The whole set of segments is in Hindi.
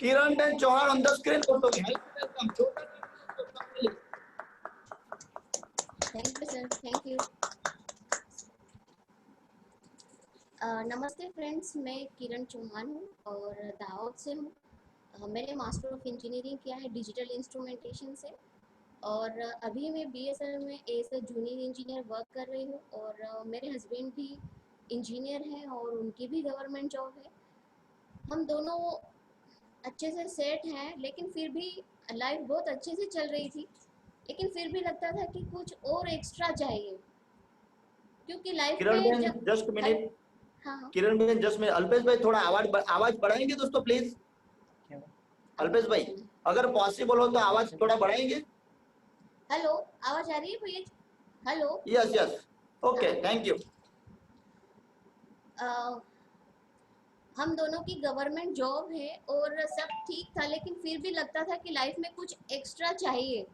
Kiran Ben Chauhan on the screen. Welcome. Thank you sir, thank you. नमस्ते फ्रेंड्स, मैं किरण चौहान हूँ और दाहोद से हूँ। मैंने मास्टर ऑफ इंजीनियरिंग किया है डिजिटल इंस्ट्रूमेंटेशन से और अभी मैं बीएसएनएल में as a junior engineer work कर रही हूँ और मेरे हस्बैंड भी इंजीनियर हैं और उनकी भी गवर्नमेंट जॉब है। हम दोनों अच्छे से सेट हैं, लेकिन फिर भी लाइफ बहुत अच्छे से चल रही थी, लेकिन फिर भी लगता था कि कुछ और एक्स्ट्रा चाहिए, क्योंकि लाइफ किरण में बेन जब जस्ट मिनट। हाँ किरण बेन जस्ट मिनट। अल्पेश भाई थोड़ा आवाज बढ़ाएंगे दोस्तों प्लीज। अल्पेश भाई अगर पॉसिबल हो तो आवाज थोड़ा बढ़ाएंगे। हेलो, आवाज आ रही है भैया? Hello. Yes yes, okay, thank you. हम दोनों की गवर्नमेंट जॉब है और सब ठीक था, लेकिन फिर भी लगता था कि लाइफ में कुछ एक्स्ट्रा चाहिए।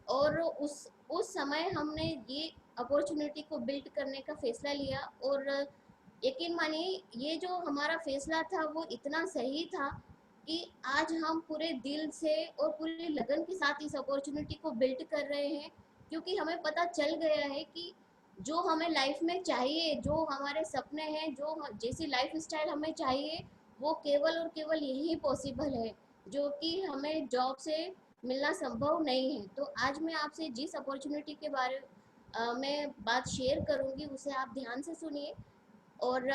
और उस समय हमने ये अपॉर्चुनिटी को बिल्ड करने का फैसला लिया और यकीन मानिए ये जो हमारा फैसला था वो इतना सही था कि आज हम पूरे दिल से और पूरी लगन के साथ इस अपॉर्चुनिटी को बिल्ड कर रहे हैं, क्योंकि हमें पता चल गया है कि जो हमें लाइफ में चाहिए, जो हमारे सपने हैं, जो जैसी लाइफ स्टाइल हमें चाहिए, वो केवल और केवल यही पॉसिबल है, जो कि हमें जॉब से मिलना संभव नहीं है। तो आज मैं आपसे जिस अपॉर्चुनिटी के बारे में बात शेयर करूंगी उसे आप ध्यान से सुनिए और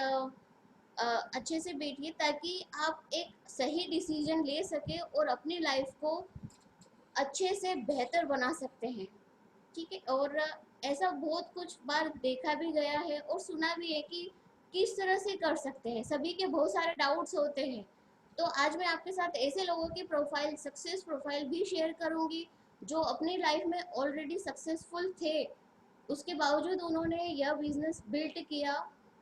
अच्छे से बैठिए, ताकि आप एक सही डिसीजन ले सके और अपनी लाइफ को अच्छे से बेहतर बना सकते हैं। ठीक है। और ऐसा बहुत कुछ बार देखा भी गया है और सुना भी है कि किस तरह से कर सकते हैं। सभी के बहुत सारे डाउट्स होते हैं। तो आज मैं आपके साथ ऐसे लोगों की प्रोफाइल, सक्सेस प्रोफाइल भी शेयर करूंगी जो अपनी लाइफ में ऑलरेडी सक्सेसफुल थे, उसके बावजूद उन्होंने यह बिजनेस बिल्ड किया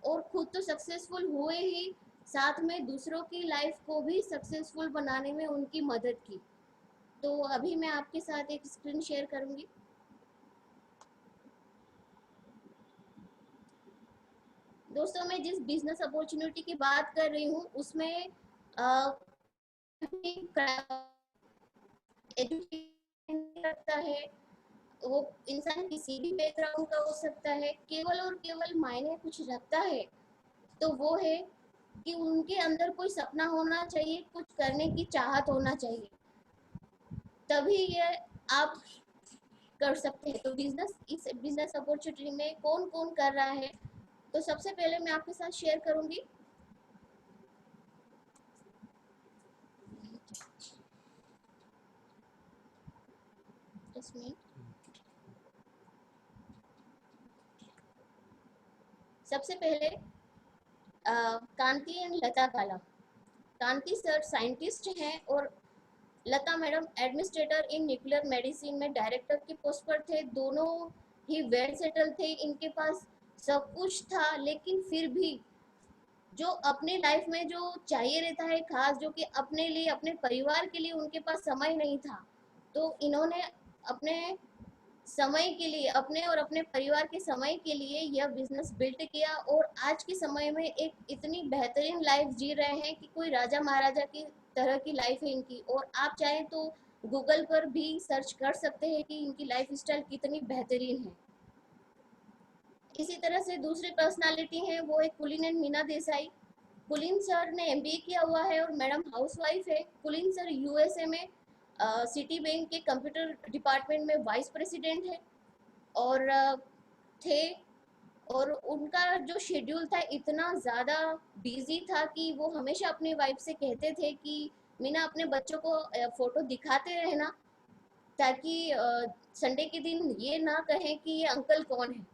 और खुद तो सक्सेसफुल हुए ही, साथ में दूसरों की लाइफ को भी सक्सेसफुल बनाने में उनकी मदद की। तो अभी मैं आपके साथ एक स्क्रीन शेयर करूंगी। दोस्तों, मैं जिस बिजनेस अपॉर्चुनिटी की बात कर रही हूँ उसमें एजुकेशन रखता है, वो इंसान किसी भी बैकग्राउंड का हो सकता है, केवल और केवल मायने कुछ रखता है तो वो है कि उनके अंदर कोई सपना होना चाहिए, कुछ करने की चाहत होना चाहिए, तभी ये आप कर सकते हैं। तो इस बिजनेस अपॉर्चुनिटी में कौन कौन कर रहा है, तो सबसे पहले मैं आपके साथ शेयर करूंगी। इसमें सबसे पहले कांति एंड लता काला। कांति सर साइंटिस्ट हैं और लता madam administrator in nuclear medicine में डायरेक्टर की पोस्ट पर थे। दोनों ही वेल सेटल थे, इनके पास सब कुछ था, लेकिन फिर भी जो अपने लाइफ में जो चाहिए रहता है खास, जो कि अपने लिए, अपने परिवार के लिए उनके पास समय नहीं था, तो इन्होंने अपने समय के लिए, अपने और अपने परिवार के समय के लिए यह बिजनेस बिल्ड किया और आज के समय में एक इतनी बेहतरीन लाइफ जी रहे हैं कि कोई राजा महाराजा की तरह की लाइफ है इनकी। और आप चाहे तो गूगल पर भी सर्च कर सकते हैं कि इनकी लाइफ स्टाइल कितनी बेहतरीन है। इसी तरह से दूसरी पर्सनालिटी है, वो एक कुलीन एंड मीना देसाई। कुलीन सर ने एमबीए किया हुआ है और मैडम हाउसवाइफ है। कुलीन सर यूएसए में सिटी बैंक के कंप्यूटर डिपार्टमेंट में वाइस प्रेसिडेंट है और थे। और उनका जो शेड्यूल था इतना ज़्यादा बिजी था कि वो हमेशा अपनी वाइफ से कहते थे कि मीना अपने बच्चों को फोटो दिखाते रहना, ताकि संडे के दिन ये ना कहें कि ये अंकल कौन है।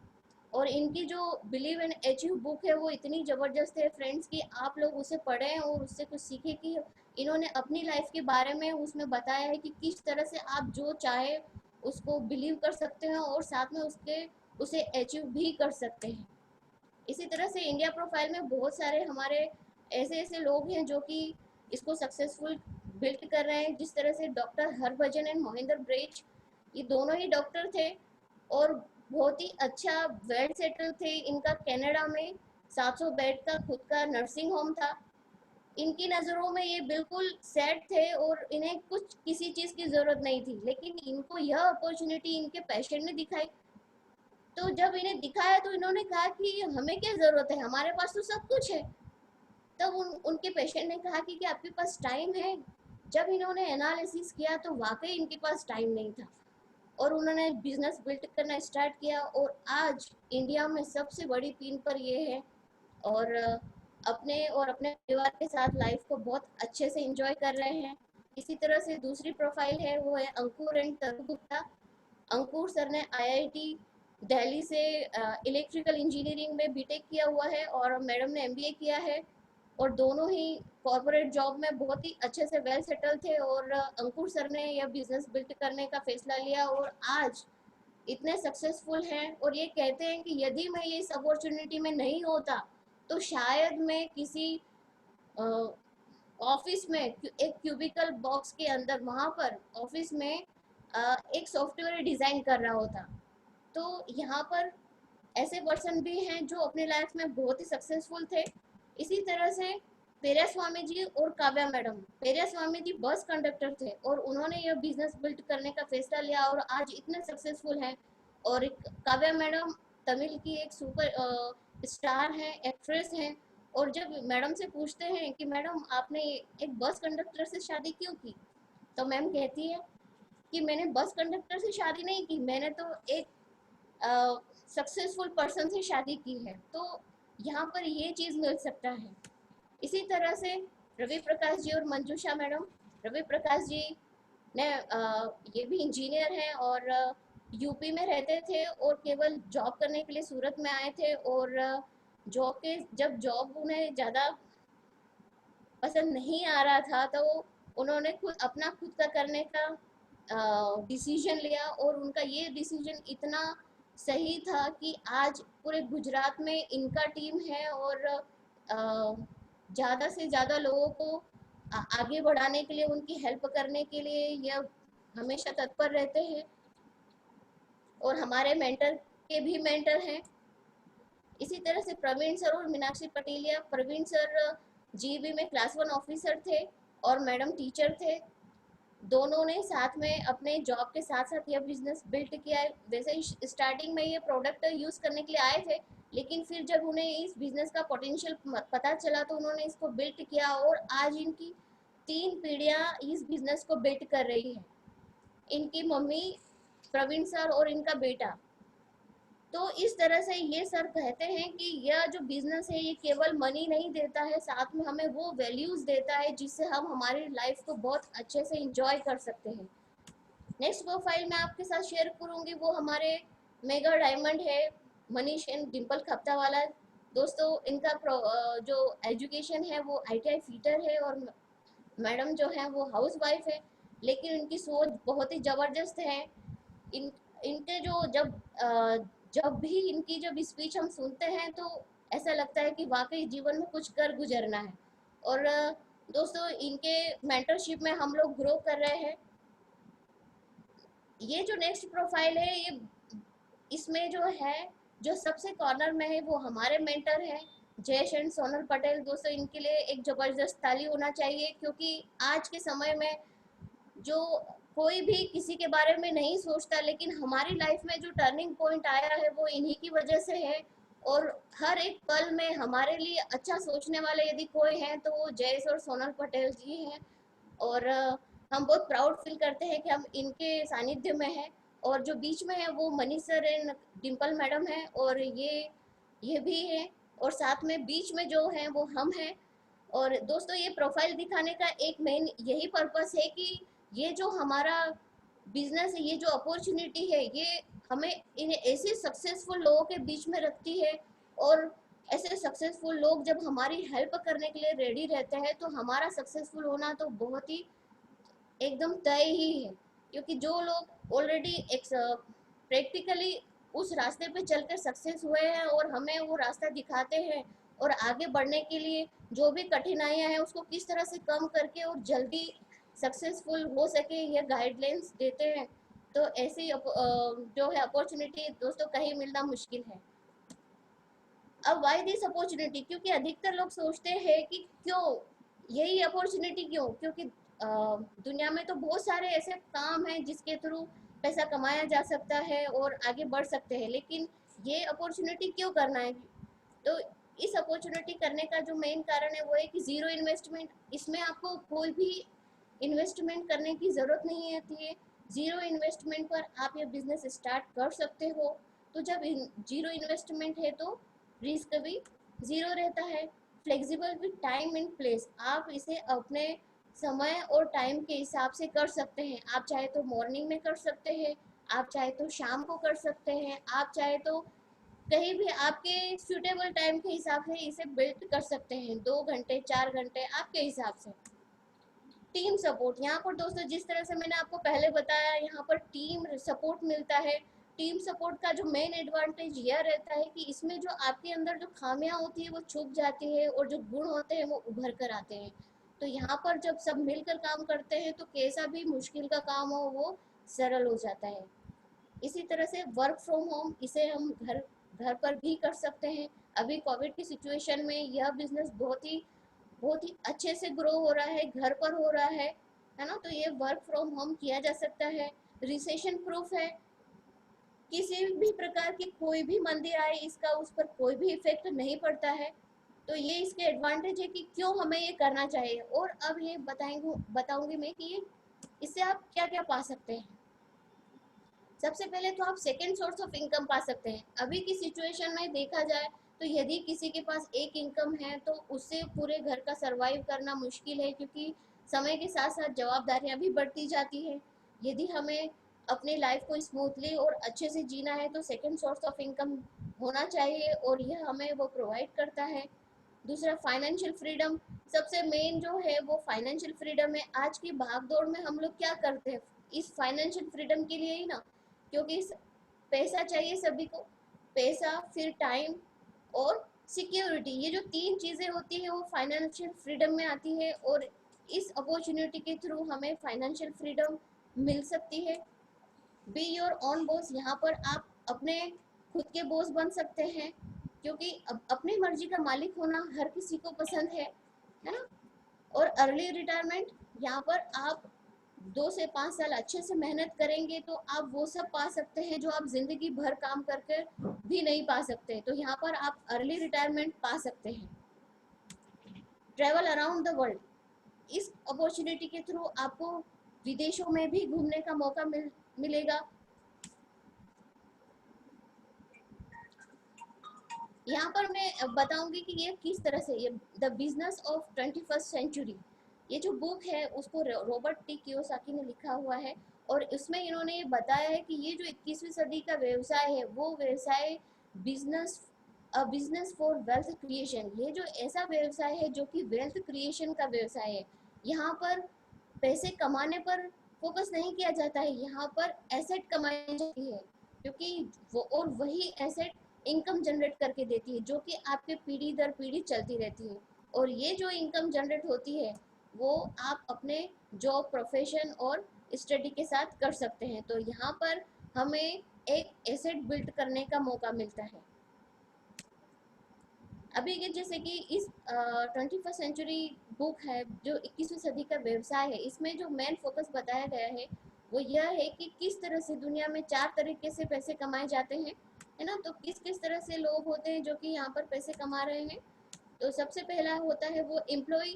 और इनकी जो बिलीव एंड अचीव बुक है वो इतनी ज़बरदस्त है फ्रेंड्स कि आप लोग उसे पढ़ें और उससे कुछ सीखें कि इन्होंने अपनी लाइफ के बारे में उसमें बताया है कि किस तरह से आप जो चाहे उसको बिलीव कर सकते हैं और साथ में उसे अचीव भी कर सकते हैं। इसी तरह से इंडिया प्रोफाइल में बहुत सारे हमारे ऐसे ऐसे लोग हैं जो कि इसको सक्सेसफुल बिल्ड कर रहे हैं, जिस तरह से doctor Harbhajan and Mohinder breach, ये दोनों ही डॉक्टर थे और बहुत ही अच्छा वेल सेटल थे। इनका कनाडा में 700 बेड का खुद का नर्सिंग होम था इनकी नज़रों में ये बिल्कुल सेट थे और इन्हें कुछ किसी चीज़ की ज़रूरत नहीं थी, लेकिन इनको यह अपॉर्चुनिटी इनके पैशन ने दिखाई। तो जब इन्हें दिखाया तो इन्होंने कहा कि हमें क्या ज़रूरत है, हमारे पास तो सब कुछ है। तब उनके पेशेंट ने कहा कि आपके पास टाइम है। जब इन्होंने एनालिसिस किया तो वाकई इनके पास टाइम नहीं था और उन्होंने बिजनेस बिल्ड करना स्टार्ट किया और आज इंडिया में सबसे बड़ी पिन पर ये है और अपने और अपने परिवार के साथ लाइफ को बहुत अच्छे से एंजॉय कर रहे हैं। इसी तरह से दूसरी प्रोफाइल है, वो है अंकुर एंड तरु गुप्ता। अंकुर सर ने आईआईटी दिल्ली से इलेक्ट्रिकल इंजीनियरिंग में बीटेक किया हुआ है और मैडम ने एमबीए किया है और दोनों ही कॉर्पोरेट जॉब में बहुत ही अच्छे से वेल सेटल थे और अंकुर सर ने यह बिजनेस बिल्ड करने का फैसला लिया और आज इतने सक्सेसफुल हैं और ये कहते हैं कि यदि मैं ये इस अपॉर्चुनिटी में नहीं होता तो शायद मैं किसी ऑफिस में एक क्यूबिकल बॉक्स के अंदर वहाँ पर ऑफिस में एक सॉफ्टवेयर डिज़ाइन कर रहा होता। तो यहाँ पर ऐसे पर्सन भी हैं जो अपने लाइफ में बहुत ही सक्सेसफुल थे। इसी तरह से पेरिया स्वामी जी और Kavya madam, Periyar Swami ji bus conductor थे और उन्होंने यह बिजनेस बिल्ड करने का फैसला लिया और आज इतने सक्सेसफुल हैं। और काव्या मैडम तमिल की एक सुपर स्टार हैं, एक्ट्रेस हैं। और जब मैडम से पूछते हैं कि मैडम आपने एक बस कंडक्टर से शादी क्यों की, तो मैम कहती है कि मैंने बस कंडक्टर से शादी नहीं की, मैंने तो एक सक्सेसफुल पर्सन से शादी की है। तो यहाँ पर ये चीज़ मिल सकता है। इसी तरह से रवि प्रकाश जी और मंजूषा मैडम, रवि प्रकाश जी ने ये भी इंजीनियर हैं और यूपी में रहते थे और केवल जॉब करने के लिए सूरत में आए थे और जब जॉब उन्हें ज़्यादा पसंद नहीं आ रहा था तो उन्होंने खुद का करने का डिसीजन लिया और उनका ये डिसीजन इतना सही था कि आज पूरे गुजरात में इनका टीम है और ज़्यादा से ज़्यादा लोगों को आगे बढ़ाने के लिए, उनकी हेल्प करने के लिए यह हमेशा तत्पर रहते हैं और हमारे मेंटर के भी मेंटर हैं। इसी तरह से प्रवीण सर और मीनाक्षी पटेलिया, प्रवीण सर जीबी में क्लास 1 ऑफिसर थे और मैडम टीचर थे। दोनों ने साथ में अपने जॉब के साथ साथ यह बिजनेस बिल्ड किया है। वैसे स्टार्टिंग में ये प्रोडक्ट यूज़ करने के लिए आए थे, लेकिन फिर जब उन्हें इस बिजनेस का पोटेंशियल पता चला तो उन्होंने इसको बिल्ड किया और आज इनकी 3 पीढ़ियां इस बिजनेस को बिल्ड कर रही है। इनकी मम्मी, प्रवीण सर और इनका बेटा। तो इस तरह से ये सर कहते हैं कि यह जो बिजनेस है ये केवल मनी नहीं देता है, साथ में हमें वो वैल्यूज देता है जिससे हम हमारी लाइफ को बहुत अच्छे से एंजॉय कर सकते हैं। नेक्स्ट प्रोफाइल मैं आपके साथ शेयर करूंगी, वो हमारे मेगा डायमंड है, मनीष एंड डिम्पल खप्तावाला। दोस्तों इनका जो एजुकेशन है वो ITI फीटर है और मैडम जो है वो हाउस वाइफ है, लेकिन इनकी सोच बहुत ही ज़बरदस्त है। इन इनके जो जब भी इनकी जब स्पीच हम सुनते हैं तो ऐसा लगता है कि वाकई जीवन में कुछ कर गुजरना है। और दोस्तों इनके मेंटरशिप में हम लोग ग्रो कर रहे हैं। ये जो नेक्स्ट प्रोफाइल है, ये इसमें जो है, जो सबसे कॉर्नर में है वो हमारे मेंटर हैं जयेश एंड सोनल पटेल। दोस्तों इनके लिए एक जबरदस्त ताली होना चाहिए, क्योंकि आज के समय में जो कोई भी किसी के बारे में नहीं सोचता, लेकिन हमारी लाइफ में जो टर्निंग पॉइंट आया है वो इन्हीं की वजह से है। और हर एक पल में हमारे लिए अच्छा सोचने वाले यदि कोई हैं तो वो जयेश और सोनल पटेल जी हैं। और हम बहुत प्राउड फील करते हैं कि हम इनके सानिध्य में हैं। और जो बीच में है वो Manish sir and Dimple madam है और ये भी है और साथ में बीच में जो है वो हम हैं। और दोस्तों ये प्रोफाइल दिखाने का एक मेन यही पर्पस है कि ये जो हमारा बिजनेस है, ये जो अपॉर्चुनिटी है, ये हमें इन ऐसे सक्सेसफुल लोगों के बीच में रखती है। और ऐसे सक्सेसफुल लोग जब हमारी हेल्प करने के लिए रेडी रहते हैं तो हमारा सक्सेसफुल होना तो बहुत ही एकदम तय ही है। क्योंकि जो लोग ऑलरेडी एक प्रैक्टिकली उस रास्ते पे चलकर सक्सेस हुए हैं और हमें वो रास्ता दिखाते हैं और आगे बढ़ने के लिए जो भी कठिनाइयां हैं उसको किस तरह से कम करके और जल्दी सक्सेसफुल हो सके, ये गाइडलाइंस देते हैं। तो ऐसी जो है अपॉर्चुनिटी दोस्तों कहीं मिलना मुश्किल है। अब वाई दिस अपॉर्चुनिटी, क्योंकि अधिकतर लोग सोचते हैं कि क्यों यही अपॉर्चुनिटी क्यों? क्योंकि दुनिया में तो बहुत सारे ऐसे काम हैं जिसके थ्रू पैसा कमाया जा सकता है और आगे बढ़ सकते हैं, लेकिन ये अपॉर्चुनिटी क्यों करना है? तो इस अपॉर्चुनिटी करने का जो मेन कारण है वो है कि जीरो इन्वेस्टमेंट। इसमें आपको कोई भी इन्वेस्टमेंट करने की ज़रूरत नहीं होती है। ज़ीरो इन्वेस्टमेंट पर आप ये बिजनेस स्टार्ट कर सकते हो। तो जब जीरो इन्वेस्टमेंट है तो रिस्क भी ज़ीरो रहता है। Flexible with time and place, आप इसे अपने समय और टाइम के हिसाब से कर सकते हैं। आप चाहे तो मॉर्निंग में कर सकते हैं, आप चाहे तो शाम को कर सकते हैं, आप चाहे तो कहीं भी आपके सूटेबल टाइम के हिसाब से इसे बिल्ड कर सकते हैं, 2 घंटे 4 घंटे आपके हिसाब से। टीम सपोर्ट, यहाँ पर दोस्तों जिस तरह से मैंने आपको पहले बताया, यहाँ पर टीम सपोर्ट मिलता है। टीम सपोर्ट का जो मेन एडवांटेज यह रहता है कि इसमें जो आपके अंदर जो खामियां होती है वो छुप जाती है और जो गुण होते हैं वो उभर कर आते हैं। तो यहाँ पर जब सब मिलकर काम करते हैं तो कैसा भी मुश्किल का काम हो वो सरल हो जाता है। इसी तरह से वर्क फ्रॉम होम, इसे हम घर घर पर भी कर सकते हैं। अभी कोविड की सिचुएशन में यह बिजनेस बहुत ही अच्छे से ग्रो हो रहा है, घर पर हो रहा है ना। तो ये वर्क फ्रॉम होम किया जा सकता है। रिसेशन प्रूफ है, किसी भी प्रकार की कोई भी मंदी आए इसका उस पर कोई भी इफेक्ट नहीं पड़ता है। तो ये इसके एडवांटेज है कि क्यों हमें ये करना चाहिए। और अब ये बताऊंगी मैं कि ये इससे आप क्या क्या पा सकते हैं। सबसे पहले तो आप सेकेंड सोर्स ऑफ इनकम पा सकते हैं। अभी की सिचुएशन में देखा जाए तो यदि किसी के पास एक इनकम है तो उससे पूरे घर का सरवाइव करना मुश्किल है, क्योंकि समय के साथ साथ जवाबदारियां भी बढ़ती जाती है। यदि हमें अपनी लाइफ को स्मूथली और अच्छे से जीना है तो सेकेंड सोर्स ऑफ इनकम होना चाहिए, और यह हमें वो प्रोवाइड करता है। दूसरा, फाइनेंशियल फ्रीडम। सबसे मेन जो है वो फाइनेंशियल फ्रीडम है। आज की भागदौड़ में हम लोग क्या करते हैं, इस फाइनेंशियल फ्रीडम के लिए ही ना, क्योंकि पैसा चाहिए सभी को। पैसा, फिर टाइम और सिक्योरिटी, ये जो तीन चीजें होती है वो फाइनेंशियल फ्रीडम में आती है। और इस अपॉर्चुनिटी के थ्रू हमें फाइनेंशियल फ्रीडम मिल सकती है। बी योर ओन बॉस, यहाँ पर आप अपने खुद के बॉस बन सकते हैं, क्योंकि अपनी मर्जी का मालिक होना हर किसी को पसंद है ना। और अर्ली रिटायरमेंट, यहाँ पर आप 2 से 5 साल अच्छे से मेहनत करेंगे तो आप वो सब पा सकते हैं जो आप जिंदगी भर काम करके भी नहीं पा सकते। तो यहाँ पर आप अर्ली रिटायरमेंट पा सकते हैं। ट्रेवल अराउंड द वर्ल्ड, इस अपॉर्चुनिटी के थ्रू आपको विदेशों में भी घूमने का मौका मिलेगा। यहाँ पर मैं बताऊंगी कि ये किस तरह से, ये the business of 21st century, ये जो बुक है उसको रॉबर्ट टी कियोसाकी ने लिखा हुआ है। और इसमें इन्होंने ये बताया है कि ये जो 21वीं सदी का व्यवसाय है वो व्यवसाय business business for wealth creation, ये जो ऐसा व्यवसाय है जो कि वेल्थ क्रिएशन का व्यवसाय है। यहाँ पर पैसे कमाने पर फोकस नहीं किया जाता है, यहाँ पर एसेट कमाई जाती है, क्योंकि वो और वही एसेट इनकम जनरेट करके देती है जो कि आपके पीढ़ी दर पीढ़ी चलती रहती है। और ये जो इनकम जनरेट होती है वो आप अपने जॉब, प्रोफेशन और स्टडी के साथ कर सकते हैं। तो यहाँ पर हमें एक एसेट बिल्ड करने का मौका मिलता है। अभी के जैसे कि इस 21st सेंचुरी बुक है जो 21वीं सदी का व्यवसाय है, इसमें जो मेन फोकस बताया गया है वो यह है कि किस तरह से दुनिया में 4 तरीके से पैसे कमाए जाते हैं, है ना। तो किस किस तरह से लोग होते हैं जो कि यहाँ पर पैसे कमा रहे हैं। तो सबसे पहला होता है वो एम्प्लॉय।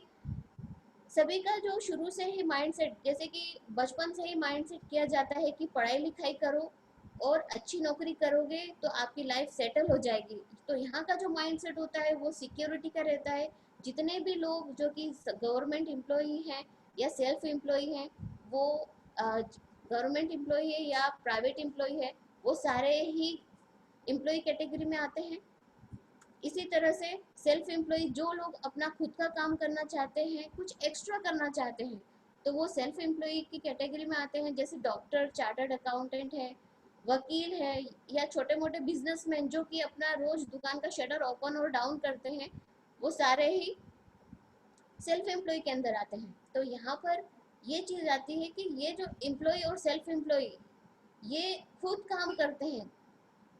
सभी का जो शुरू से ही माइंडसेट, जैसे कि बचपन से ही माइंडसेट किया जाता है कि पढ़ाई लिखाई करो और अच्छी नौकरी करोगे तो आपकी लाइफ सेटल हो जाएगी। तो यहाँ का जो माइंडसेट होता है वो सिक्योरिटी का रहता है। जितने भी लोग जो कि गवर्नमेंट एम्प्लॉई हैं या सेल्फ एम्प्लॉई हैं, वो गवर्नमेंट एम्प्लॉई है या प्राइवेट एम्प्लॉई है, वो सारे ही एम्प्लॉय कैटेगरी में आते हैं। इसी तरह से सेल्फ एम्प्लॉय, जो लोग अपना खुद का काम करना चाहते हैं, कुछ एक्स्ट्रा करना चाहते हैं, तो वो सेल्फ एम्प्लॉय की कैटेगरी में आते हैं। जैसे डॉक्टर, चार्टर्ड अकाउंटेंट है, वकील है, या छोटे मोटे बिजनेसमैन जो कि अपना रोज दुकान का शटर ओपन और डाउन करते हैं, वो सारे ही सेल्फ एम्प्लॉय के अंदर आते हैं। तो यहाँ पर ये चीज आती है कि ये जो एम्प्लॉय और सेल्फ एम्प्लॉय ये खुद काम करते हैं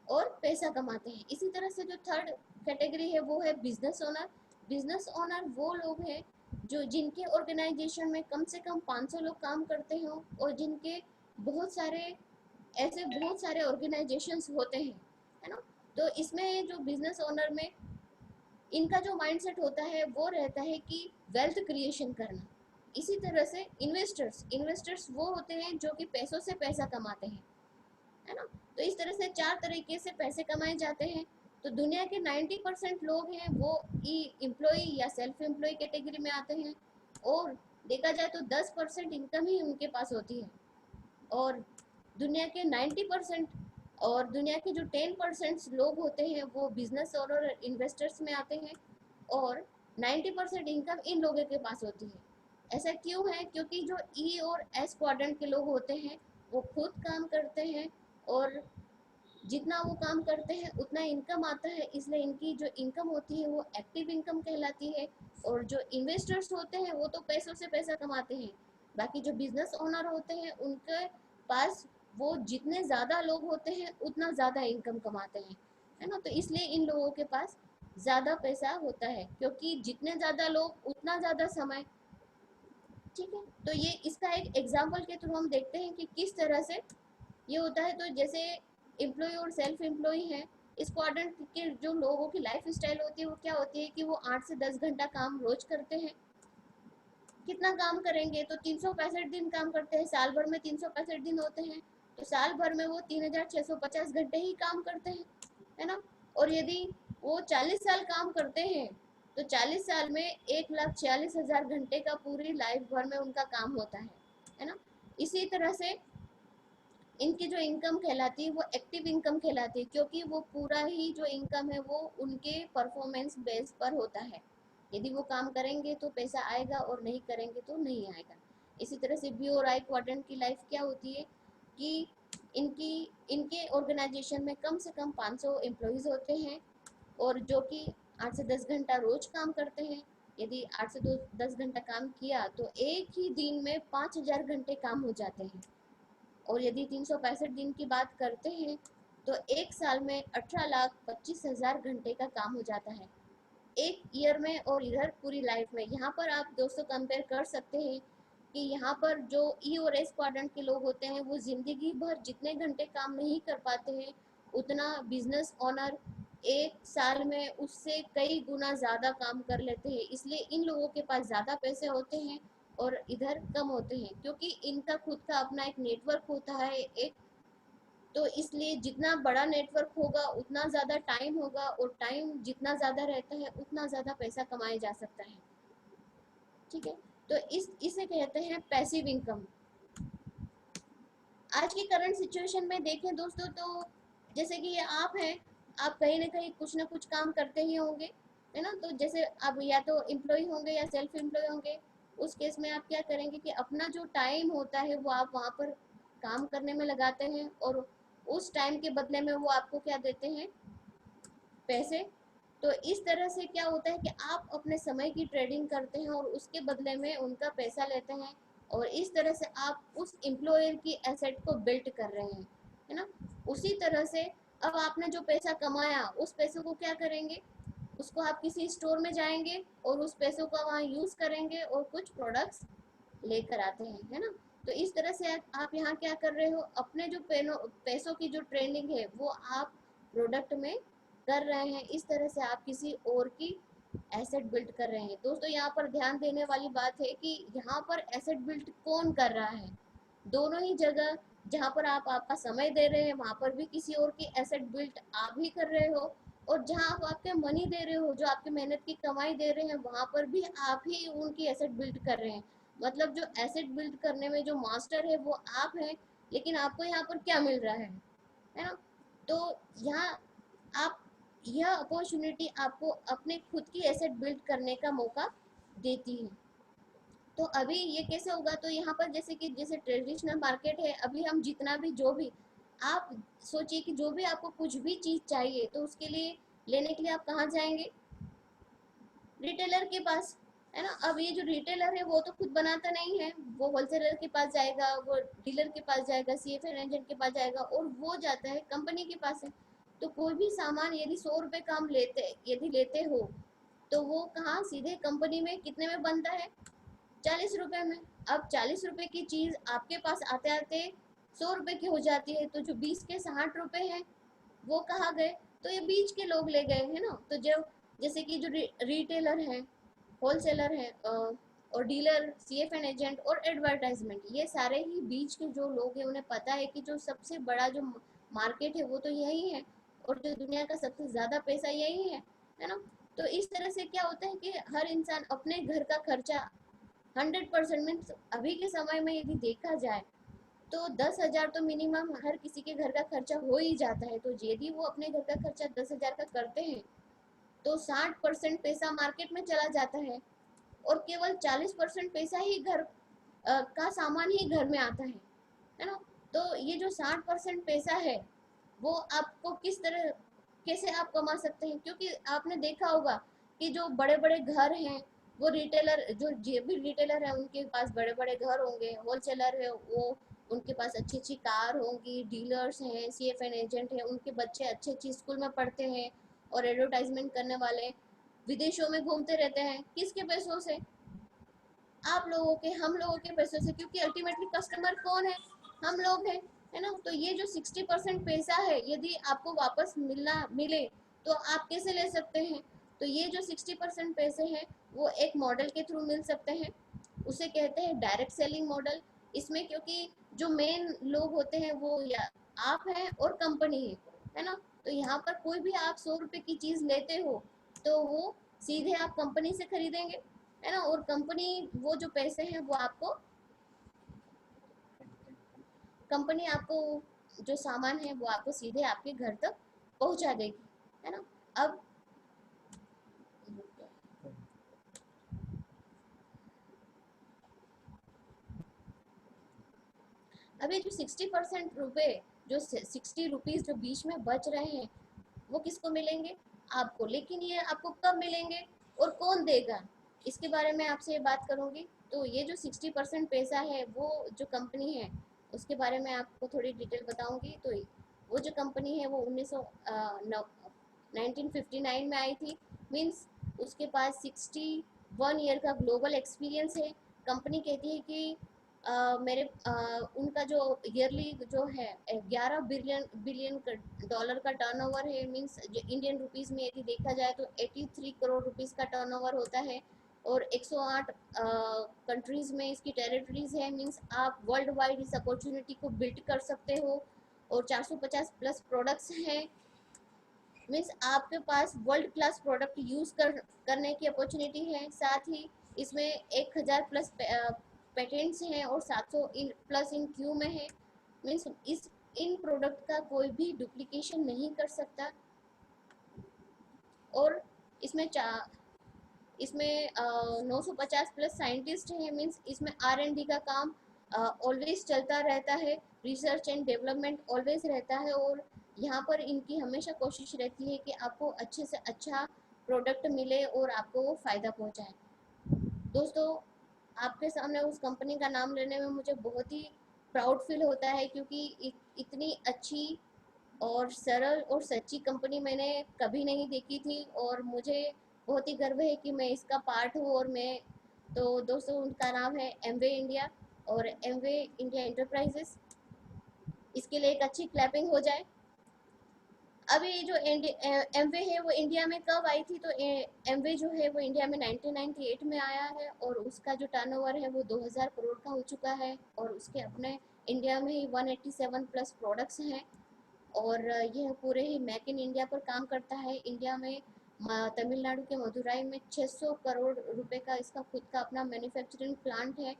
और पैसा कमाते हैं। इसी तरह से जो थर्ड कैटेगरी है वो है बिजनेस ओनर। बिजनेस ओनर वो लोग हैं जो जिनके ऑर्गेनाइजेशन में कम से कम 500 लोग काम करते हों और जिनके बहुत सारे ऐसे बहुत सारे ऑर्गेनाइजेशंस होते हैं, है ना। तो इसमें जो बिजनेस ओनर में इनका जो माइंडसेट होता है वो रहता है कि वेल्थ क्रिएशन करना। इसी तरह से इन्वेस्टर्स इन्वेस्टर्स वो होते हैं जो कि पैसों से पैसा कमाते हैं, है ना। तो इस तरह से 4 तरीके से पैसे कमाए जाते हैं। तो दुनिया के 90% लोग हैं वो ई एम्प्लॉय या सेल्फ एम्प्लॉय कैटेगरी में आते हैं, और देखा जाए तो 10% इनकम ही उनके पास होती है। और दुनिया के 90% और दुनिया के जो 10% लोग होते हैं वो बिजनेस और इन्वेस्टर्स में आते हैं, और 90% इनकम इन लोगों के पास होती है। ऐसा क्यों है? क्योंकि जो ई और एस क्वाड्रेंट के लोग होते हैं वो खुद काम करते हैं, और जितना वो काम करते हैं उतना इनकम आता है, इसलिए इनकी जो इनकम होती है वो एक्टिव इनकम कहलाती है। और जो इन्वेस्टर्स होते हैं वो तो पैसों से पैसा कमाते हैं, बाकी जो बिजनेस ओनर होते हैं उनके पास वो जितने ज़्यादा लोग होते हैं उतना ज़्यादा इनकम कमाते हैं, है ना। तो इसलिए इन लोगों के पास ज़्यादा पैसा होता है, क्योंकि जितने ज़्यादा लोग उतना ज़्यादा समय। ठीक है, तो ये इसका एक एग्जाम्पल के थ्रू हम देखते हैं कि किस तरह से ये होता है। तो जैसे एम्प्लॉय और सेल्फ एम्प्लॉय है, इस क्वाड्रेंट के जो लोगों की लाइफ स्टाइल होती है वो क्या होती है कि वो 8 से 10 घंटा काम रोज करते हैं। कितना काम करेंगे? तो 365 दिन काम करते हैं, साल भर में 365 दिन होते हैं, तो साल भर में वो 3650 घंटे ही काम करते हैं, है ना। और यदि वो 40 साल काम करते हैं तो 40 साल में 1,46,000 घंटे का पूरी लाइफ भर में उनका काम होता है ना। इसी तरह से इनकी जो इनकम कहलाती है वो एक्टिव इनकम कहलाती है, क्योंकि वो पूरा ही जो इनकम है वो उनके परफॉर्मेंस बेस पर होता है। यदि वो काम करेंगे तो पैसा आएगा और नहीं करेंगे तो नहीं आएगा। इसी तरह से बी और आई क्वाड्रेंट की लाइफ क्या होती है कि इनकी इनके ऑर्गेनाइजेशन में कम से कम 500 एम्प्लॉयज़ होते हैं, और जो कि 8 से 10 घंटा रोज काम करते हैं। यदि 8 से 10 घंटा काम किया तो एक ही दिन में 5000 घंटे काम हो जाते हैं। और यदि 365 दिन की बात करते हैं तो एक साल में 18,25,000 घंटे का काम हो जाता है एक ईयर में। और इधर पूरी लाइफ में, यहाँ पर आप दोस्तों कंपेयर कर सकते हैं कि यहाँ पर जो ई और एस क्वाड्रेंट के लोग होते हैं वो जिंदगी भर जितने घंटे काम नहीं कर पाते हैं उतना बिजनेस ओनर एक साल में उससे कई गुना ज्यादा काम कर लेते हैं। इसलिए इन लोगों के पास ज्यादा पैसे होते हैं और इधर कम होते हैं, क्योंकि इनका खुद का अपना एक नेटवर्क होता है एक। तो इसलिए जितना बड़ा नेटवर्क होगा उतना ज़्यादा टाइम होगा, और टाइम जितना ज़्यादा रहता है उतना ज़्यादा पैसा कमाया जा सकता है। ठीक है, तो इसे कहते हैं पैसिव इनकम। आज की करंट सिचुएशन में देखें दोस्तों, तो जैसे कि ये आप हैं, आप कहीं ना कहीं कुछ ना कुछ काम करते ही होंगे, है ना। तो जैसे आप या तो एम्प्लॉय होंगे या सेल्फ एम्प्लॉय होंगे, उस केस में आप क्या करेंगे कि अपना जो टाइम होता है वो आप वहाँ पर काम करने में लगाते हैं, और उस टाइम के बदले में वो आपको क्या देते हैं? पैसे। तो इस तरह से क्या होता है कि आप अपने समय की ट्रेडिंग करते हैं और उसके बदले में उनका पैसा लेते हैं, और इस तरह से आप उस एम्प्लॉयर की एसेट को बिल्ड कर रहे हैं, है ना। उसी तरह से अब आपने जो पैसा कमाया उस पैसे को क्या करेंगे? उसको आप किसी स्टोर में जाएंगे और उस पैसों का वहाँ यूज़ करेंगे और कुछ प्रोडक्ट्स लेकर आते हैं, है ना। तो इस तरह से आप यहाँ क्या कर रहे हो? अपने जो पैसों की जो ट्रेंडिंग है वो आप प्रोडक्ट में कर रहे हैं। इस तरह से आप किसी और की एसेट बिल्ड कर रहे हैं। दोस्तों यहाँ पर ध्यान देने वाली बात है कि यहाँ पर एसेट बिल्ड कौन कर रहा है? दोनों ही जगह, जहाँ पर आप आपका समय दे रहे हैं वहाँ पर भी किसी और की एसेट बिल्ड आप ही कर रहे हो, और जहाँ आप आपके मनी दे रहे हो, जो आपकी मेहनत की कमाई दे रहे हैं, वहाँ पर भी आप ही उनकी एसेट बिल्ड कर रहे हैं। मतलब जो एसेट बिल्ड करने में जो मास्टर है वो आप हैं, लेकिन आपको यहाँ पर क्या मिल रहा है ना। तो यहाँ आप, यह अपॉर्चुनिटी आपको अपने खुद की एसेट बिल्ड करने का मौका देती है। तो अभी ये कैसे होगा? तो यहाँ पर जैसे कि जैसे ट्रेडिशनल मार्केट है, अभी हम जितना भी जो भी आप सोचिए कि जो भी आपको कुछ भी चीज़ चाहिए तो उसके लिए लेने के लिए आप कहाँ जाएंगे? रिटेलर के पास, है ना। अब ये जो रिटेलर है वो तो खुद बनाता नहीं है, वो होलसेलर के पास जाएगा, वो डीलर के पास जाएगा, सीएफएल एजेंट के पास जाएगा, और वो जाता है कंपनी के पास है। तो कोई भी सामान यदि 100 रुपये का हम यदि लेते हो तो वो कहाँ सीधे कंपनी में कितने में बनता है, 40 रुपए में। अब 40 रुपए की चीज आपके पास आते आते 100 रुपए की हो जाती है, तो जो 20 के 60 रुपए हैं वो कहाँ गए, तो ये बीच के लोग ले गए है ना। तो जो जैसे कि जो रिटेलर है, होलसेलर है, और डीलर, सीएफएन एजेंट और एडवर्टाइजमेंट, ये सारे ही बीच के जो लोग हैं, उन्हें पता है कि जो सबसे बड़ा जो मार्केट है वो तो यही है, और जो दुनिया का सबसे ज्यादा पैसा यही है ना। तो इस तरह से क्या होता है कि हर इंसान अपने घर का खर्चा 100% मीन्स अभी के समय में यदि देखा जाए तो 10,000 तो मिनिमम हर किसी के घर का खर्चा हो ही जाता है। तो यदि वो अपने घर का खर्चा 10,000 का करते हैं तो 60% पैसा मार्केट में चला जाता है, और केवल 40% पैसा ही घर का सामान ही घर में आता है ना। तो ये जो 60% पैसा है वो आपको किस तरह, कैसे आप कमा सकते हैं, क्योंकि आपने देखा होगा कि जो बड़े बड़े घर हैं, वो रिटेलर, जो भी रिटेलर है उनके पास बड़े बड़े घर होंगे, होलसेलर है वो उनके पास अच्छी अच्छी कार होंगी, डीलर्स हैं, सीएफएन एजेंट है, उनके बच्चे अच्छे अच्छी स्कूल में पढ़ते हैं, और एडवर्टाइजमेंट करने वाले विदेशों में घूमते रहते हैं, किसके पैसों से, आप लोगों के, हम लोगों के पैसों से, क्योंकि अल्टीमेटली कस्टमर कौन है, हम लोग हैं, है ना। तो ये जो 60% पैसा है यदि आपको वापस मिले तो आप कैसे ले सकते हैं, तो ये जो 60% पैसे हैं वो एक मॉडल के थ्रू मिल सकते हैं, उसे कहते हैं डायरेक्ट सेलिंग मॉडल। इसमें क्योंकि जो मेन लोग होते हैं वो या आप हैं और कंपनी है ना। तो यहाँ पर कोई भी आप 100 रुपए की चीज लेते हो तो वो सीधे आप कंपनी से खरीदेंगे, है ना, और कंपनी वो जो पैसे हैं वो आपको, कंपनी आपको जो सामान है वो आपको सीधे आपके घर तक पहुंचा देगी, है ना। अब अभी जो 60% रुपए, जो 60 रुपीज जो बीच में बच रहे हैं वो किसको मिलेंगे, आपको। लेकिन ये आपको कब मिलेंगे और कौन देगा, इसके बारे में आपसे बात करूंगी। तो ये जो 60% पैसा है वो जो कंपनी है उसके बारे में आपको थोड़ी डिटेल बताऊंगी। तो वो जो कंपनी है वो 1959 में आई थी, मीन्स उसके पास 61 ईयर का ग्लोबल एक्सपीरियंस है। कंपनी कहती है कि मेरे उनका जो ईयरली जो है 11 बिलियन बिलियन डॉलर का टर्नओवर है, मींस इंडियन रुपीस में यदि देखा जाए तो 83 करोड़ रुपीस का टर्नओवर होता है, और 108 कंट्रीज में इसकी टेरिटरीज है, मींस आप वर्ल्ड वाइड इस अपॉर्चुनिटी को बिल्ड कर सकते हो, और 450 प्लस प्रोडक्ट्स हैं, मीन्स आपके पास वर्ल्ड क्लास प्रोडक्ट यूज करने की अपॉर्चुनिटी है। साथ ही इसमें 1000 प्लस पेटेंट्स हैं और 700 प्लस इन क्यू में है, मीन्स इस इन प्रोडक्ट का कोई भी डुप्लीकेशन नहीं कर सकता। और इसमें इसमें 950 प्लस साइंटिस्ट हैं, मीन्स इसमें R&D का काम ऑलवेज चलता रहता है, रिसर्च एंड डेवलपमेंट ऑलवेज रहता है, और यहाँ पर इनकी हमेशा कोशिश रहती है कि आपको अच्छे से अच्छा प्रोडक्ट मिले और आपको वो फ़ायदा पहुँचाए। दोस्तों, आपके सामने उस कंपनी का नाम लेने में मुझे बहुत ही प्राउड फील होता है, क्योंकि इतनी अच्छी और सरल और सच्ची कंपनी मैंने कभी नहीं देखी थी, और मुझे बहुत ही गर्व है कि मैं इसका पार्ट हूँ। और मैं, तो दोस्तों उनका नाम है एमवे इंडिया और एमवे इंडिया एंटरप्राइजेस। इसके लिए एक अच्छी क्लैपिंग हो जाए। अभी जो एमवे है वो इंडिया में कब आई थी, तो एमवे जो है वो इंडिया में 1998 में आया है, और उसका जो टर्नओवर है वो 2000 करोड़ का हो चुका है, और उसके अपने इंडिया में ही 187 प्लस प्रोडक्ट्स हैं, और यह पूरे ही मेक इन इंडिया पर काम करता है। इंडिया में तमिलनाडु के मदुराई में 600 करोड़ रुपए का इसका खुद का अपना मैन्युफैक्चरिंग प्लांट है,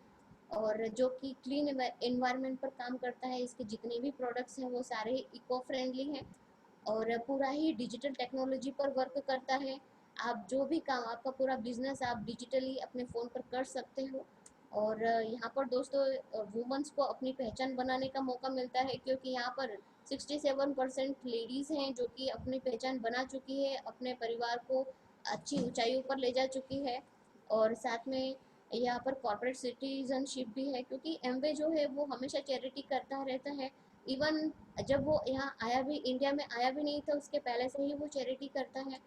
और जो कि क्लीन एनवायरनमेंट पर काम करता है। इसके जितने भी प्रोडक्ट्स हैं वो सारे इको फ्रेंडली हैं, और पूरा ही डिजिटल टेक्नोलॉजी पर वर्क करता है। आप जो भी काम, आपका पूरा बिजनेस आप डिजिटली अपने फ़ोन पर कर सकते हो। और यहाँ पर दोस्तों वुमेंस को अपनी पहचान बनाने का मौका मिलता है, क्योंकि यहाँ पर 67% लेडीज़ हैं जो कि अपनी पहचान बना चुकी है, अपने परिवार को अच्छी ऊंचाइयों पर ले जा चुकी है। और साथ में यहाँ पर कॉर्पोरेट सिटीजनशिप भी है, क्योंकि एमवे जो है वो हमेशा चैरिटी करता रहता है। इवन जब वो यहाँ आया भी, इंडिया में आया भी नहीं था, उसके पहले से ही वो चैरिटी करता है।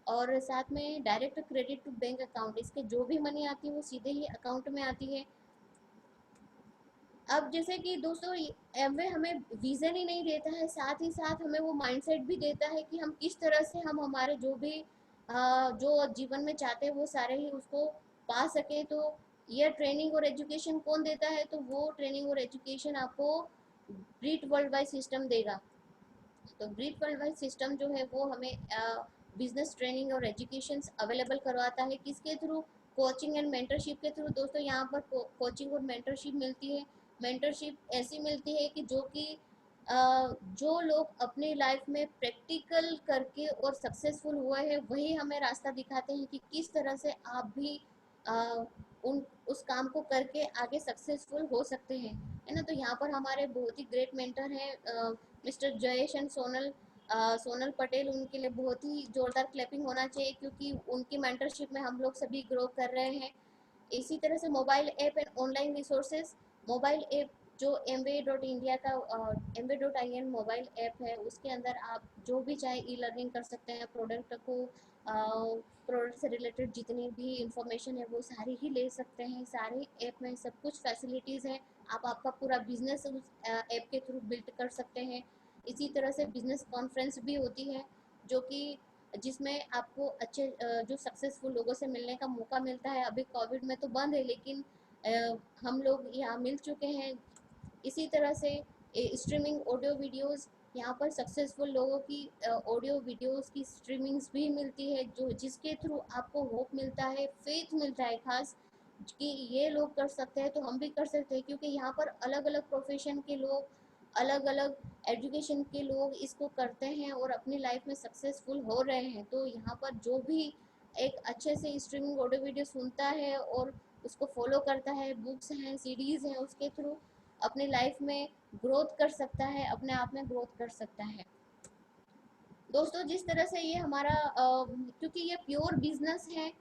और साथ में direct credit to bank account, इसके जो भी मनी आती है वो सीधे ही अकाउंट में आती है। अब जैसे कि दोस्तों एमवे हमें विजन ही नहीं देता है, साथ ही साथ हमें वो माइंडसेट भी देता है कि हम किस तरह से हम हमारे जो भी जो जीवन में चाहते हैं वो सारे ही उसको पा सकें। तो ये ट्रेनिंग और एजुकेशन कौन देता है, तो वो ट्रेनिंग और एजुकेशन आपको ब्रीट वर्ल्ड वाइड सिस्टम देगा। तो ब्रीट वर्ल्ड वाइड सिस्टम जो है वो हमें बिजनेस ट्रेनिंग और एजुकेशन अवेलेबल करवाता है, किसके थ्रू, कोचिंग एंड मेंटरशिप के थ्रू। दोस्तों यहाँ पर कोचिंग और मेंटरशिप मिलती है। मेंटरशिप ऐसी मिलती है कि जो कि जो लोग अपनी लाइफ में प्रैक्टिकल करके और सक्सेसफुल हुए हैं वही हमें रास्ता दिखाते हैं कि किस तरह से आप भी अ, उन उस काम को करके आगे सक्सेसफुल हो सकते हैं, है ना। तो यहाँ पर हमारे बहुत ही ग्रेट मेंटर हैं मिस्टर जयेश एंड सोनल पटेल। उनके लिए बहुत ही जोरदार क्लैपिंग होना चाहिए, क्योंकि उनकी मेंटरशिप में हम लोग सभी ग्रो कर रहे हैं। इसी तरह से mobile app and online resources, mobile app जो mwa.india का mwa.in मोबाइल ऐप है, उसके अंदर आप जो भी चाहे ई लर्निंग कर सकते हैं। प्रोडक्ट से रिलेटेड जितनी भी इंफॉर्मेशन है वो सारी ही ले सकते हैं। सारे ऐप में सब कुछ फैसिलिटीज़ हैं। आप आपका पूरा बिजनेस उस ऐप के थ्रू बिल्ड कर सकते हैं। इसी तरह से बिजनेस कॉन्फ्रेंस भी होती है, जो कि जिसमें आपको अच्छे जो सक्सेसफुल लोगों से मिलने का मौका मिलता है। अभी कोविड में तो बंद है, लेकिन हम लोग यहाँ मिल चुके हैं। इसी तरह से स्ट्रीमिंग ऑडियो वीडियोस, यहाँ पर सक्सेसफुल लोगों की ऑडियो वीडियोस की स्ट्रीमिंग्स भी मिलती है, जो जिसके थ्रू आपको होप मिलता है, फेथ मिलता है खास, कि ये लोग कर सकते हैं तो हम भी कर सकते हैं। क्योंकि यहाँ पर अलग अलग प्रोफेशन के लोग, अलग अलग एजुकेशन के लोग इसको करते हैं और अपनी लाइफ में सक्सेसफुल हो रहे हैं। तो यहाँ पर जो भी एक अच्छे से स्ट्रीमिंग ऑडियो वीडियो सुनता है और उसको फॉलो करता है, बुक्स हैं, सीडीज़ हैं, उसके थ्रू अपनी लाइफ में ग्रोथ कर सकता है, अपने आप में ग्रोथ कर सकता है। दोस्तों जिस तरह से ये हमारा क्योंकि ये प्योर बिजनेस है,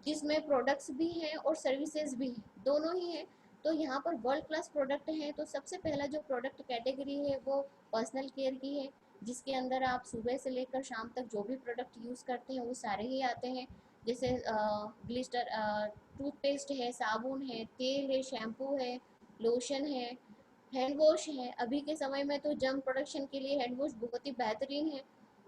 जिसमें प्रोडक्ट्स भी हैं और सर्विसेज भी हैं, दोनों ही हैं। तो यहाँ पर वर्ल्ड क्लास प्रोडक्ट हैं। तो सबसे पहला जो प्रोडक्ट कैटेगरी है वो पर्सनल केयर की है, जिसके अंदर आप सुबह से लेकर शाम तक जो भी प्रोडक्ट यूज़ करते हैं वो सारे ही आते हैं। जैसे ग्लिस्टर, टूथपेस्ट है, साबुन है, तेल है, शैम्पू है, लोशन है, हैंड वॉश है। अभी के समय में तो जम प्रोडक्शन के लिए हैंड वॉश बहुत ही बेहतरीन है।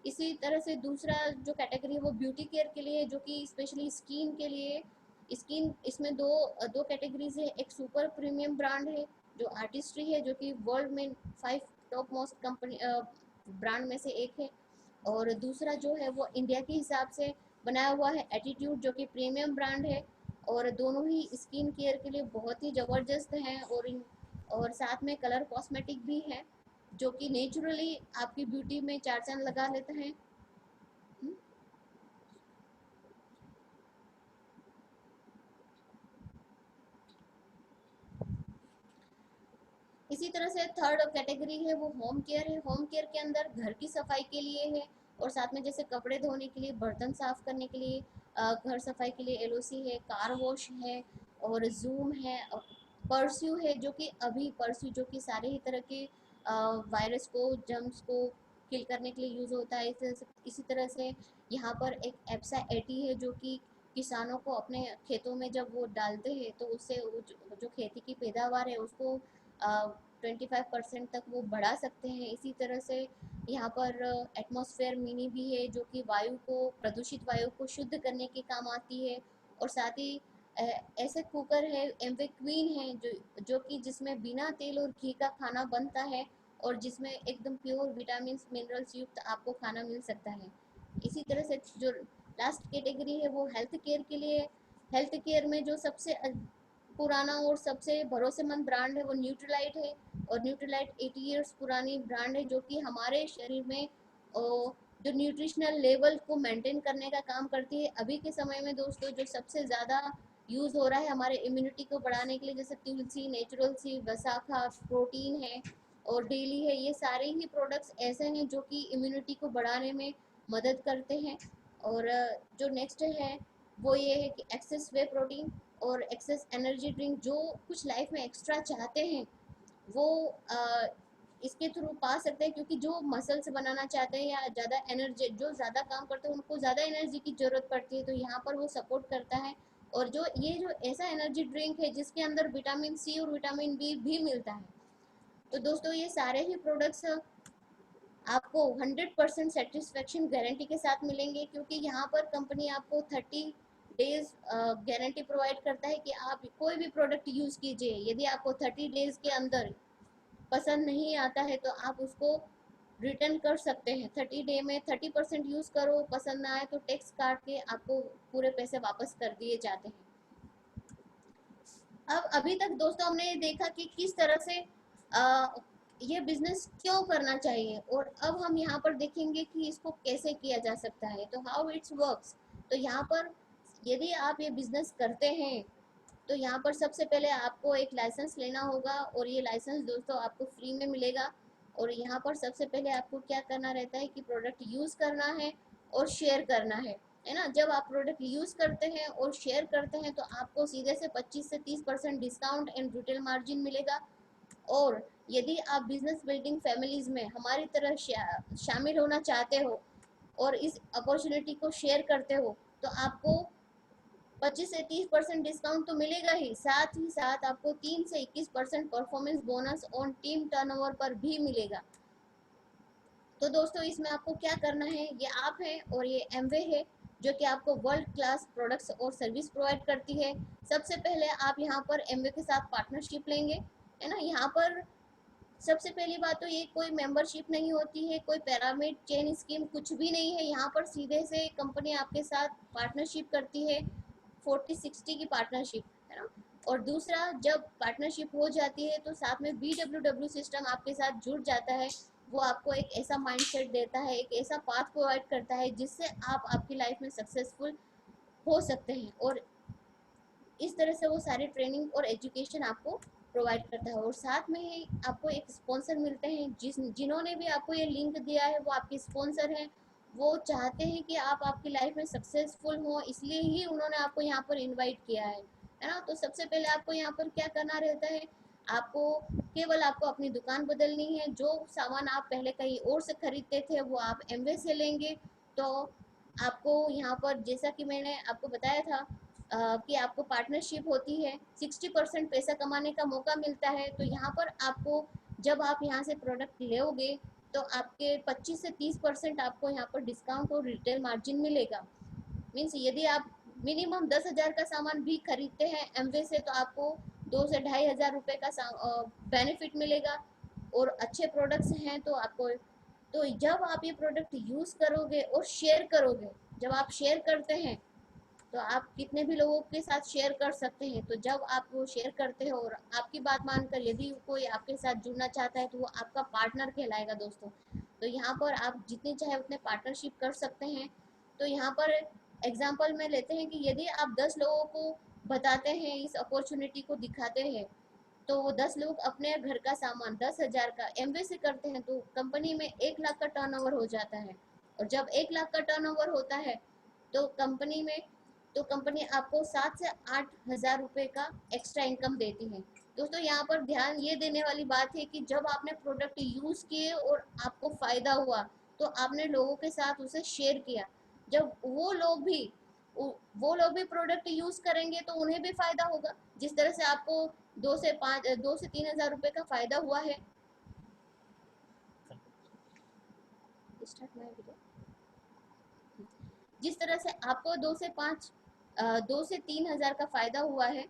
इसी तरह से दूसरा जो कैटेगरी है वो ब्यूटी केयर के लिए, जो कि स्पेशली स्किन के लिए। स्किन इसमें दो कैटेगरीज है। एक सुपर प्रीमियम ब्रांड है जो आर्टिस्ट्री है, जो कि वर्ल्ड में 5 टॉप मोस्ट कंपनी ब्रांड में से एक है। और दूसरा जो है वो इंडिया के हिसाब से बनाया हुआ है, एटीट्यूड, जो कि प्रीमियम ब्रांड है। और दोनों ही स्किन केयर के लिए बहुत ही ज़बरदस्त हैं। और साथ में कलर कॉस्मेटिक भी है, जो कि नेचुरली आपकी ब्यूटी में चार चांद लगा लेता है। इसी तरह से थर्ड कैटेगरी है वो होम केयर है। होम केयर के अंदर घर की सफाई के लिए है, और साथ में जैसे कपड़े धोने के लिए, बर्तन साफ करने के लिए, घर सफाई के लिए एलओसी है, कार वॉश है, और जूम है, परस्यू है, जो कि अभी परस्यू जो कि सारे ही तरह के वायरस को, जर्म्स को किल करने के लिए यूज़ होता है। इसी तरह से यहाँ पर एक एप्सा एटी है, जो कि किसानों को अपने खेतों में जब वो डालते हैं तो उससे जो खेती की पैदावार है उसको 25% तक वो बढ़ा सकते हैं। इसी तरह से यहाँ पर एटमॉस्फेयर मिनी भी है, जो कि वायु को, प्रदूषित वायु को शुद्ध करने के काम आती है। और साथ ही ऐसे कुकर है, एमवे क्वीन है, जो कि जिसमें बिना तेल और घी का खाना बनता है, और जिसमें एकदम प्योर विटामिन मिनरल्स युक्त आपको खाना मिल सकता है। इसी तरह से जो लास्ट कैटेगरी है वो हेल्थ केयर के लिए। हेल्थ केयर में जो सबसे पुराना और सबसे भरोसेमंद ब्रांड है वो न्यूट्रीलाइट है। और न्यूट्रीलाइट 80 इयर्स पुरानी ब्रांड है, जो कि हमारे शरीर में जो न्यूट्रिशनल लेवल को मेंटेन करने का काम करती है। अभी के समय में दोस्तों जो सबसे ज़्यादा यूज़ हो रहा है हमारे इम्यूनिटी को बढ़ाने के लिए, जैसे तुलसी, नेचुरल सी, वसाखा, प्रोटीन है, और डेली है, ये सारे ही प्रोडक्ट्स ऐसे हैं जो कि इम्यूनिटी को बढ़ाने में मदद करते हैं। और जो नेक्स्ट है वो ये है कि एक्सेस वे प्रोटीन और एक्सेस एनर्जी ड्रिंक, जो कुछ लाइफ में एक्स्ट्रा चाहते हैं वो इसके थ्रू पा सकते हैं, क्योंकि जो मसल्स बनाना चाहते हैं या ज़्यादा एनर्जी, जो ज़्यादा काम करते हैं उनको ज़्यादा एनर्जी की ज़रूरत पड़ती है, तो यहाँ पर वो सपोर्ट करता है। और जो ये जो ऐसा एनर्जी ड्रिंक है जिसके अंदर विटामिन सी और विटामिन बी भी मिलता है। तो दोस्तों ये सारे ही प्रोडक्ट्स आपको 100% सेटिस्फेक्शन गारंटी के साथ मिलेंगे, क्योंकि यहाँ पर कंपनी आपको 30 डेज गारंटी प्रोवाइड करता है कि आप कोई भी प्रोडक्ट यूज़ कीजिए, यदि आपको 30 डेज के अंदर पसंद नहीं आता है तो आप उसको रिटर्न कर सकते हैं। 30 डे में 30% यूज़ करो, पसंद ना आए तो टैक्स काट के आपको पूरे पैसे वापस कर दिए जाते हैं। अब अभी तक दोस्तों हमने ये देखा कि किस तरह से ये बिजनेस क्यों करना चाहिए, और अब हम यहाँ पर देखेंगे कि इसको कैसे किया जा सकता है, तो हाउ इट्स वर्क्स। तो यहाँ पर यदि आप ये बिजनेस करते हैं तो यहाँ पर सबसे पहले आपको एक लाइसेंस लेना होगा, और ये लाइसेंस दोस्तों आपको फ्री में मिलेगा। और यहाँ पर सबसे पहले आपको क्या करना रहता है कि प्रोडक्ट यूज़ करना है और शेयर करना है ना। जब आप प्रोडक्ट यूज़ करते हैं और शेयर करते हैं तो आपको सीधे से 25 से 30% डिस्काउंट एंड रिटेल मार्जिन मिलेगा। और यदि आप बिजनेस बिल्डिंग फैमिलीज में हमारी तरह शामिल होना चाहते हो और इस अपॉर्चुनिटी को शेयर करते हो, तो आपको 25 से 30% डिस्काउंट तो मिलेगा ही साथ आपको 3 से 21% performance bonus on team turnover पर भी मिलेगा। तो दोस्तों इसमें आपको क्या करना है, ये आप है और ये एमवे है जो कि आपको वर्ल्ड क्लास प्रोडक्ट्स और सर्विस प्रोवाइड करती है। सबसे पहले आप यहाँ पर एमवे के साथ पार्टनरशिप लेंगे, है ना। यहाँ पर सबसे पहली बात तो ये कोई मेंबरशिप नहीं होती है, कोई पिरामिड चेन स्कीम कुछ भी नहीं है। यहाँ पर सीधे से कंपनी आपके साथ पार्टनरशिप करती है, 40-60 की पार्टनरशिप, है ना। और दूसरा, जब पार्टनरशिप हो जाती है तो साथ में BWW सिस्टम आपके साथ जुड़ जाता है। वो आपको एक ऐसा माइंडसेट देता है, एक ऐसा पाथ प्रोवाइड करता है जिससे आप आपकी लाइफ में सक्सेसफुल हो सकते हैं। और इस तरह से वो सारी ट्रेनिंग और एजुकेशन आपको प्रोवाइड करता है। और साथ में ही आपको एक स्पॉन्सर मिलते हैं, जिन्होंने भी आपको ये लिंक दिया है वो आपके स्पॉन्सर हैं। वो चाहते हैं कि आप आपकी लाइफ में सक्सेसफुल हो, इसलिए ही उन्होंने आपको यहाँ पर इनवाइट किया है ना। तो सबसे पहले आपको यहाँ पर क्या करना रहता है, आपको अपनी दुकान बदलनी है। जो सामान आप पहले कहीं और से खरीदते थे वो आप एमवे से लेंगे। तो आपको यहाँ पर, जैसा कि मैंने आपको बताया था कि आपको पार्टनरशिप होती है, 60% पैसा कमाने का मौका मिलता है। तो यहाँ पर आपको, जब आप यहाँ से प्रोडक्ट लोगे तो आपके 25 से 30% आपको यहाँ पर डिस्काउंट और रिटेल मार्जिन मिलेगा। मीन्स यदि आप मिनिमम 10,000 का सामान भी खरीदते हैं एमवे से तो आपको 2 से 2,500 रुपये का बेनिफिट मिलेगा। और अच्छे प्रोडक्ट्स हैं तो आपको, तो जब आप ये प्रोडक्ट यूज़ करोगे और शेयर करोगे, जब आप शेयर करते हैं तो आप कितने भी लोगों के साथ शेयर कर सकते हैं। तो जब आप वो शेयर करते हो और आपकी बात मानकर यदि कोई आपके साथ जुड़ना चाहता है तो वो आपका पार्टनर कहलाएगा दोस्तों। तो यहाँ पर आप जितने चाहे उतने पार्टनरशिप कर सकते हैं। तो यहाँ पर एग्जांपल में लेते हैं कि यदि आप 10 लोगों को बताते हैं, इस अपॉर्चुनिटी को दिखाते हैं, तो वो 10 लोग अपने घर का सामान 10,000 का एमवे से करते हैं तो कंपनी में 1 लाख का टर्नओवर हो जाता है। और जब 1 लाख का टर्नओवर होता है तो कंपनी आपको 7 से 8 हज़ार रुपये का एक्स्ट्रा इनकम देती है। दोस्तों यहाँ पर ध्यान ये देने वाली बात है कि जब आपने प्रोडक्ट यूज़ किए और आपको फ़ायदा हुआ तो आपने लोगों के साथ उसे शेयर किया। जब वो लोग भी प्रोडक्ट यूज़ करेंगे तो उन्हें भी फ़ायदा होगा। जिस तरह से आपको 2 से 3 हज़ार रुपये का फ़ायदा हुआ है। जिस तरह से आपको 2 से 3 हज़ार का फ़ायदा हुआ है,